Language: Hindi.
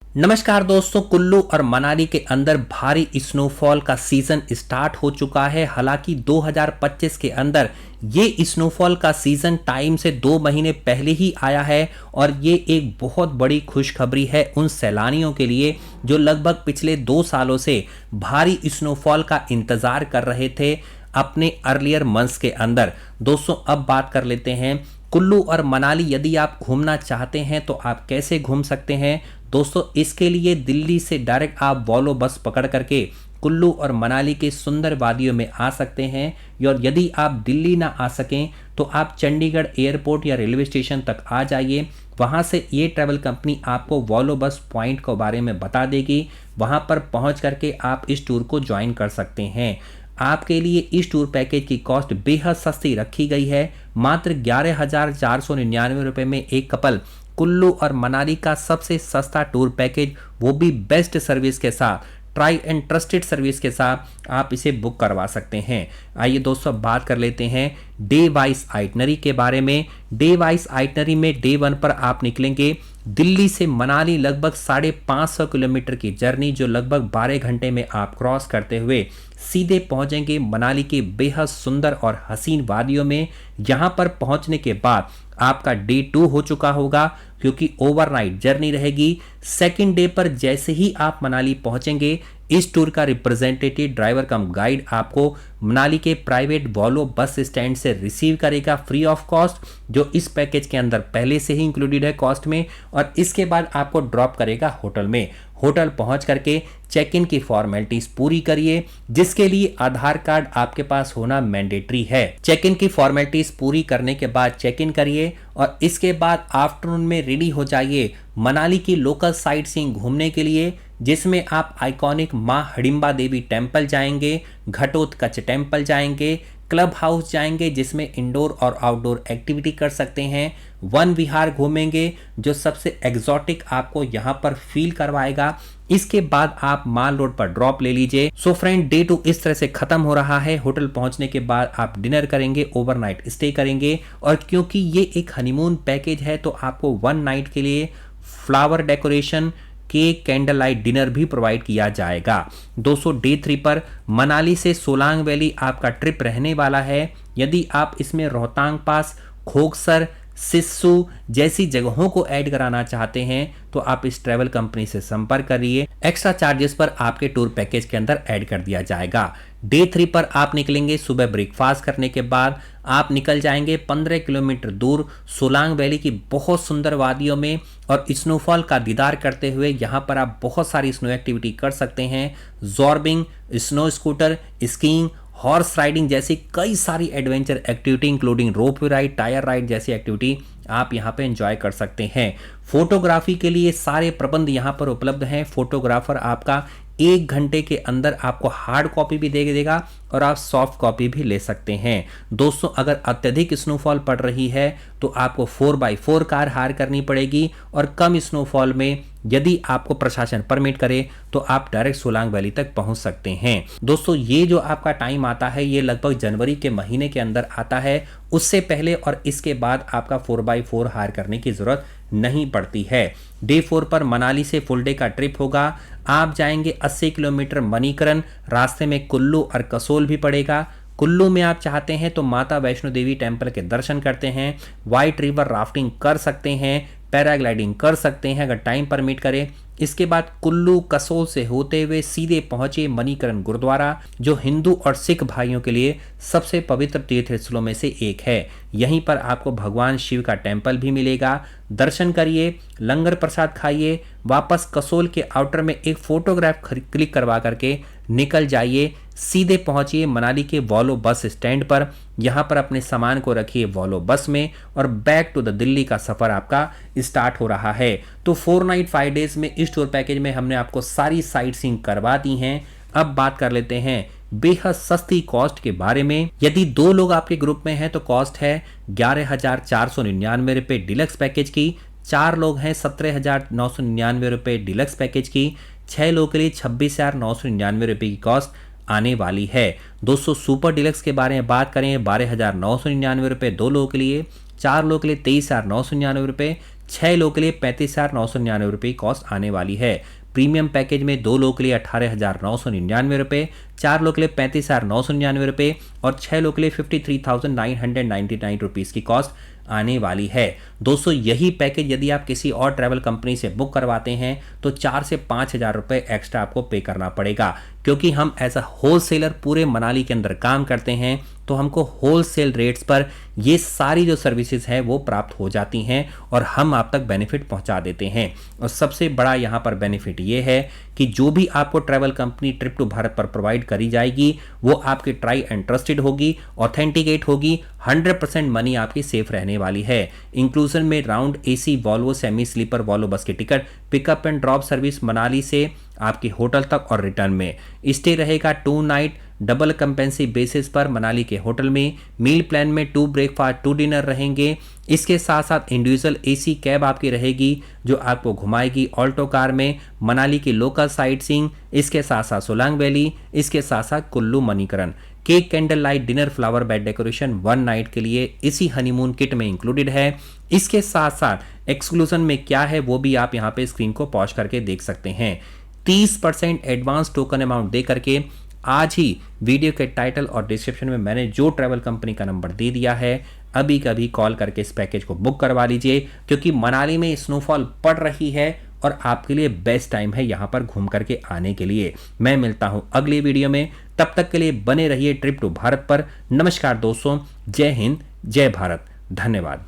नमस्कार दोस्तों, कुल्लू और मनाली के अंदर भारी स्नोफॉल का सीजन स्टार्ट हो चुका है। हालांकि 2025 के अंदर ये स्नोफॉल का सीजन टाइम से 2 महीने पहले ही आया है और ये एक बहुत बड़ी खुशखबरी है उन सैलानियों के लिए जो लगभग पिछले 2 सालों से भारी स्नोफॉल का इंतजार कर रहे थे अपने अर्लियर मंथ्स के अंदर। दोस्तों, अब बात कर लेते हैं कुल्लू और मनाली यदि आप घूमना चाहते हैं तो आप कैसे घूम सकते हैं। दोस्तों, इसके लिए दिल्ली से डायरेक्ट आप वॉल्वो बस पकड़ करके कुल्लू और मनाली के सुंदर वादियों में आ सकते हैं। और यदि आप दिल्ली ना आ सकें तो आप चंडीगढ़ एयरपोर्ट या रेलवे स्टेशन तक आ जाइए। वहाँ से ये ट्रैवल कंपनी आपको वॉल्वो बस पॉइंट के बारे में बता देगी। वहाँ पर पहुँच करके आप इस टूर को ज्वाइन कर सकते हैं। आपके लिए इस टूर पैकेज की कॉस्ट बेहद सस्ती रखी गई है। मात्र 11,499 रुपये में एक कपल कुल्लू और मनाली का सबसे सस्ता टूर पैकेज, वो भी बेस्ट सर्विस के साथ, ट्राई एंड ट्रस्टेड सर्विस के साथ आप इसे बुक करवा सकते हैं। आइए दोस्तों, बात कर लेते हैं डे वाइज आइटनरी के बारे में। डे वाइज आइटनरी में डे 1 पर आप निकलेंगे दिल्ली से मनाली, लगभग 550 किलोमीटर की जर्नी जो लगभग 12 घंटे में आप क्रॉस करते हुए सीधे पहुंचेंगे मनाली के बेहद सुंदर और हसीन वादियों में। यहां पर पहुंचने के बाद आपका डे 2 हो चुका होगा क्योंकि ओवरनाइट जर्नी रहेगी। सेकंड डे पर जैसे ही आप मनाली पहुंचेंगे, इस टूर का रिप्रेजेंटेटिव ड्राइवर कम गाइड आपको मनाली के प्राइवेट वॉल्वो बस स्टैंड से रिसीव करेगा फ्री ऑफ कॉस्ट, जो इस पैकेज के अंदर पहले से ही इंक्लूडेड है कॉस्ट में। और इसके बाद आपको ड्रॉप करेगा होटल में। होटल पहुंच करके चेक इन की फॉर्मेलिटीज पूरी करिए, जिसके लिए आधार कार्ड आपके पास होना मैंडेटरी है। चेक इन की फॉर्मेलिटीज पूरी करने के बाद चेक इन करिए और इसके बाद आफ्टरनून में रेडी हो जाइए मनाली की लोकल साइट सीइंग घूमने के लिए, जिसमें आप आइकॉनिक मां हिडिंबा देवी टेम्पल जाएंगे, घटोत्कच टेम्पल जाएंगे, क्लब हाउस जाएंगे जिसमें इंडोर और आउटडोर एक्टिविटी कर सकते हैं, वन विहार घूमेंगे जो सबसे एग्जॉटिक आपको यहां पर फील करवाएगा। इसके बाद आप माल रोड पर ड्रॉप ले लीजिए। सो फ्रेंड, डे 2 इस तरह से खत्म हो रहा है। होटल पहुंचने के बाद आप डिनर करेंगे, ओवरनाइट स्टे करेंगे और क्योंकि ये एक हनीमून पैकेज है तो आपको 1 नाइट के लिए flower decoration, cake, candle light dinner भी प्रोवाइड किया जाएगा। दोस्तों, डे 3 पर मनाली से सोलांग वैली आपका ट्रिप रहने वाला है। यदि आप इसमें रोहतांग पास, खोगसर, सिस्सू जैसी जगहों को ऐड कराना चाहते हैं तो आप इस ट्रैवल कंपनी से संपर्क करिए। एक्स्ट्रा चार्जेस पर आपके टूर पैकेज के अंदर ऐड कर दिया जाएगा। डे 3 पर आप निकलेंगे सुबह ब्रेकफास्ट करने के बाद आप निकल जाएंगे 15 किलोमीटर दूर सोलांग वैली की बहुत सुंदर वादियों में और स्नोफॉल का दीदार करते हुए यहाँ पर आप बहुत सारी स्नो एक्टिविटी कर सकते हैं। Zorbing, snow scooter, skiing, horse riding जैसी कई सारी एडवेंचर एक्टिविटी इंक्लूडिंग रोप राइड, टायर राइड जैसी एक्टिविटी आप यहाँ पे एंजॉय कर सकते हैं। फोटोग्राफी के लिए सारे प्रबंध यहाँ पर उपलब्ध हैं। फोटोग्राफर आपका 1 घंटे के अंदर आपको हार्ड कॉपी भी दे देगा और आप सॉफ्ट कॉपी भी ले सकते हैं। दोस्तों, अगर अत्यधिक स्नोफॉल पड़ रही है तो आपको 4x4 कार हायर करनी पड़ेगी और कम स्नोफॉल में यदि आपको प्रशासन परमिट करे तो आप डायरेक्ट सोलांग वैली तक पहुंच सकते हैं। दोस्तों, ये जो आपका टाइम आता है ये लगभग जनवरी के महीने के अंदर आता है। उससे पहले और इसके बाद आपका 4x4 हायर करने की जरूरत नहीं पड़ती है। डे 4 पर मनाली से फुल डे का ट्रिप होगा। आप जाएंगे 80 किलोमीटर मणिकरण, रास्ते में कुल्लू और कसोल भी पड़ेगा। कुल्लू में आप चाहते हैं तो माता वैष्णो देवी टेम्पल के दर्शन करते हैं, व्हाइट रिवर राफ्टिंग कर सकते हैं, पैराग्लाइडिंग कर सकते हैं अगर टाइम परमिट करे। इसके बाद कुल्लू कसोल से होते हुए सीधे पहुंचे मणिकरण गुरुद्वारा, जो हिंदू और सिख भाइयों के लिए सबसे पवित्र तीर्थ स्थलों में से एक है। यहीं पर आपको भगवान शिव का टेम्पल भी मिलेगा। दर्शन करिए, लंगर प्रसाद खाइए, वापस कसोल के आउटर में एक फोटोग्राफ क्लिक करवा करके निकल जाइए। सीधे पहुंचिए मनाली के वॉल्वो बस स्टैंड पर। यहां पर अपने सामान को रखिए वॉल्वो बस में और बैक टू द दिल्ली का सफर आपका स्टार्ट हो रहा है। तो 4 नाइट 5 डेज में इस टूर पैकेज में हमने आपको सारी साइट सीइंग करवा दी हैं। अब बात कर लेते हैं बेहद सस्ती कॉस्ट के बारे में। यदि 2 लोग आपके ग्रुप में हैं तो कॉस्ट है 11,499 रुपये डिलक्स पैकेज की। 4 लोग हैं 17,999 रुपये डिलक्स पैकेज की। 6 लोगों के लिए 26,999 रुपये की कॉस्ट आने वाली है। दोस्तों, सुपर डिलक्स के बारे में बात करें 12,999 रुपये 2 लोगों के लिए, 4 लोगों के लिए 23,999 रुपये, 6 लोग के लिए 35,999 रुपये कॉस्ट आने वाली है। प्रीमियम पैकेज में 2 लोग के लिए 18,999 रुपये, 4 लोग के लिए 35,999 रुपये और 6 लोग के लिए 53,999 रुपीज़ की कॉस्ट आने वाली है। दोस्तों यही पैकेज यदि आप किसी और ट्रैवल कंपनी से बुक करवाते हैं तो 4 से 5,000 रुपये एक्स्ट्रा आपको पे करना पड़ेगा, क्योंकि हम एज अ होलसेलर पूरे मनाली के अंदर काम करते हैं तो हमको होलसेल रेट्स पर ये सारी जो सर्विसेज हैं वो प्राप्त हो जाती हैं और हम आप तक बेनिफिट पहुंचा देते हैं। और सबसे बड़ा यहाँ पर बेनिफिट ये है कि जो भी आपको travel company trip to Bharat पर प्रोवाइड करी जाएगी वो आपकी ट्राई एंड ट्रस्टेड होगी, ऑथेंटिकेट होगी, 100% मनी आपकी सेफ रहने वाली है। इंक्लूजन में round AC Volvo semi sleeper Volvo bus की ticket, pickup and drop service Manali से आपके होटल तक और रिटर्न में, स्टे रहेगा 2 नाइट डबल कंपेंसी बेसिस पर मनाली के होटल में, मील प्लान में 2 ब्रेकफास्ट 2 डिनर रहेंगे। इसके साथ साथ इंडिविजुअल एसी कैब आपकी रहेगी जो आपको घुमाएगी ऑल्टो कार में मनाली की लोकल साइट सीइंग, इसके साथ साथ सोलांग वैली, इसके साथ साथ Kullu Manikaran. Cake candle light dinner flower bed decoration 1 night के लिए इसी हनीमून किट में इंक्लूडेड है। इसके साथ साथ एक्सक्लूजन में क्या है वो भी आप यहाँ पे स्क्रीन को पॉज करके देख सकते हैं। 30% एडवांस टोकन अमाउंट दे करके आज ही वीडियो के टाइटल और डिस्क्रिप्शन में मैंने जो ट्रैवल कंपनी का नंबर दे दिया है अभी कभी कॉल करके इस पैकेज को बुक करवा लीजिए, क्योंकि मनाली में स्नोफॉल पड़ रही है और आपके लिए बेस्ट टाइम है यहाँ पर घूम करके आने के लिए। मैं मिलता हूँ अगली वीडियो में, तब तक के लिए बने रहिए ट्रिप टू भारत पर। नमस्कार दोस्तों, जय हिंद, जय भारत, धन्यवाद।